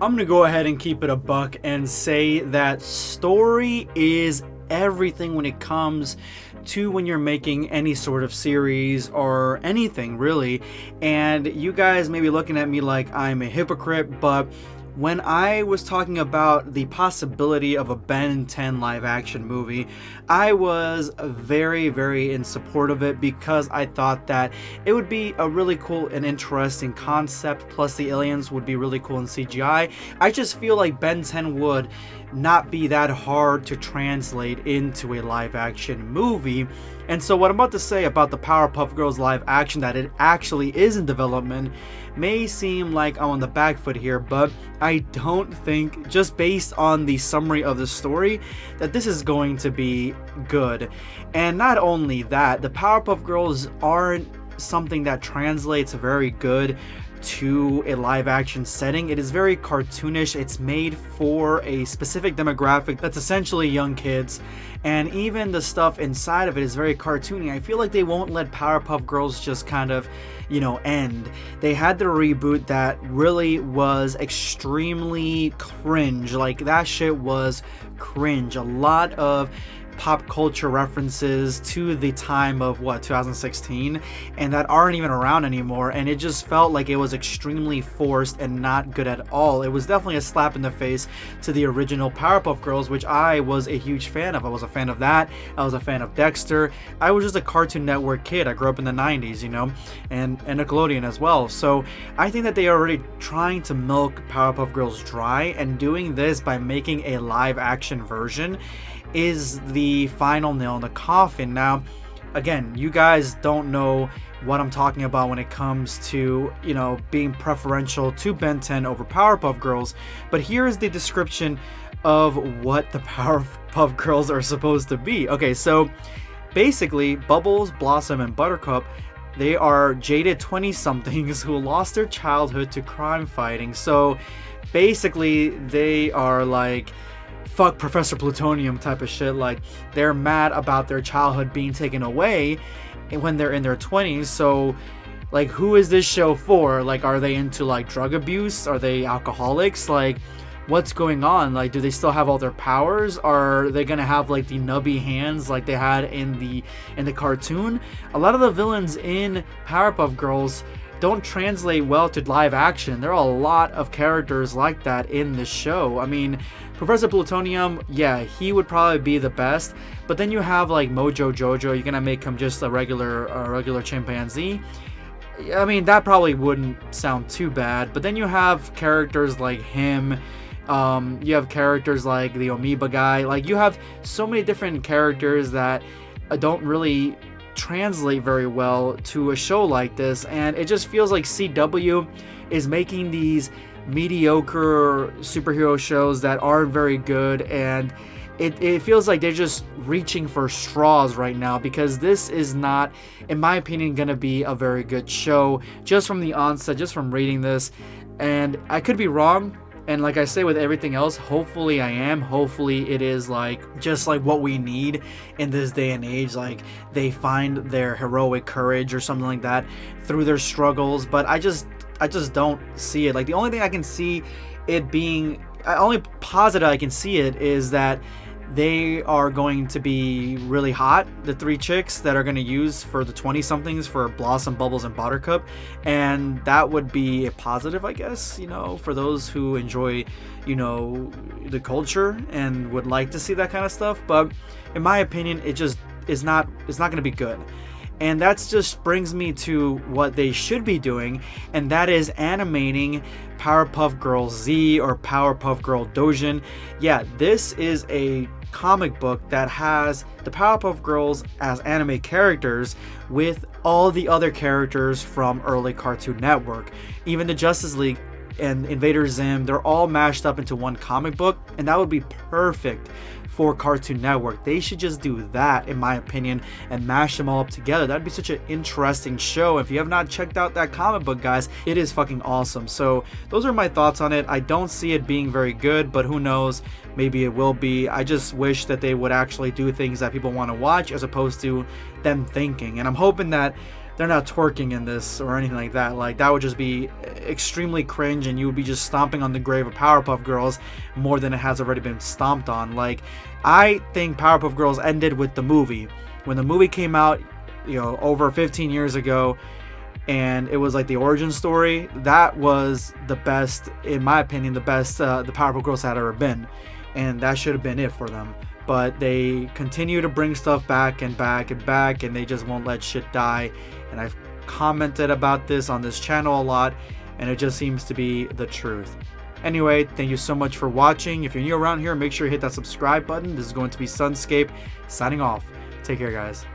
I'm gonna go ahead and keep it a buck and say that story is everything when it comes to when you're making any sort of series or anything really. And you guys may be looking at me like I'm a hypocrite, but when I was talking about the possibility of a Ben 10 live action movie, I was very in support of it because I thought that it would be a really cool and interesting concept, plus the aliens would be really cool in CGI. I just feel like Ben 10 would not be that hard to translate into a live action movie. And so what I'm about to say about the Powerpuff Girls live action, that it actually is in development, may seem like I'm on the back foot here, but I don't think, just based on the summary of the story, that this is going to be good. And not only that, the Powerpuff Girls aren't something that translates very good to a live action setting. It is very cartoonish. It's made for a specific demographic that's essentially young kids, and even the stuff inside of it is very cartoony. I feel like they won't let Powerpuff Girls just kind of, end. They had the reboot that really was extremely cringe. Like, that shit was cringe. A lot of pop culture references to the time of 2016, and that aren't even around anymore, and it just felt like it was extremely forced and not good at all. It was definitely a slap in the face to the original Powerpuff Girls, which I was a huge fan of. I was a fan of that. I was a fan of Dexter. I was just a Cartoon Network kid. I grew up in the 90s, and Nickelodeon as well. So I think that they are already trying to milk Powerpuff Girls dry, and doing this by making a live action version is the final nail in the coffin. Now, again, you guys don't know what I'm talking about when it comes to, being preferential to Ben 10 over Powerpuff Girls, but here is the description of what the Powerpuff Girls are supposed to be. Okay, so basically, Bubbles, Blossom, and Buttercup, they are jaded 20-somethings who lost their childhood to crime fighting. So basically, they are like fuck Professor Plutonium type of shit. Like, they're mad about their childhood being taken away when they're in their 20s. So, like, who is this show for? Like, are they into, like, drug abuse? Are they alcoholics? Like, what's going on? Like, do they still have all their powers? Are they gonna have, like, the nubby hands like they had in the cartoon? A lot of the villains in Powerpuff Girls don't translate well to live action. There are a lot of characters like that in the show. I mean, Professor Plutonium, yeah, he would probably be the best, but then you have like Mojo Jojo. You're gonna make him just a regular chimpanzee. I mean, that probably wouldn't sound too bad, but then you have characters like him. You have characters like the Amoeba guy. Like, you have so many different characters that don't really translate very well to a show like this, and it just feels like CW is making these mediocre superhero shows that aren't very good, and it feels like they're just reaching for straws right now, because this is not, in my opinion, gonna be a very good show just from the onset, just from reading this. And I could be wrong, and like I say with everything else, hopefully I am. Hopefully it is like just like what we need in this day and age. Like, they find their heroic courage or something like that through their struggles. But I just don't see it. Like, the only thing I can see it being, only positive I can see it is that they are going to be really hot, the three chicks that are going to use for the 20-somethings for Blossom, Bubbles, and Buttercup, and that would be a positive, I guess, for those who enjoy, the culture and would like to see that kind of stuff. But in my opinion, it just is not, it's not going to be good. And that just brings me to what they should be doing, and that is animating Powerpuff Girl Z or Powerpuff Girl Dojin. Yeah, this is a comic book that has the Powerpuff Girls as anime characters with all the other characters from early Cartoon Network. Even the Justice League and Invader Zim, they're all mashed up into one comic book, and that would be perfect for Cartoon Network. They should just do that, in my opinion, and mash them all up together. That'd be such an interesting show. If you have not checked out that comic book, guys, it is fucking awesome. So those are my thoughts on it. I don't see it being very good, but who knows, maybe it will be. I just wish that they would actually do things that people want to watch as opposed to them thinking. And I'm hoping that they're not twerking in this or anything like that. Like, that would just be extremely cringe, and you would be just stomping on the grave of Powerpuff Girls more than it has already been stomped on. Like, I think Powerpuff Girls ended with the movie. When the movie came out, you know, over 15 years ago, and it was like the origin story, that was the best, in my opinion, the best the Powerpuff Girls had ever been, and that should have been it for them. But they continue to bring stuff back and back and back, and they just won't let shit die. And I've commented about this on this channel a lot, and it just seems to be the truth. Anyway, thank you so much for watching. If you're new around here, make sure you hit that subscribe button. This is going to be Sunscape signing off. Take care, guys.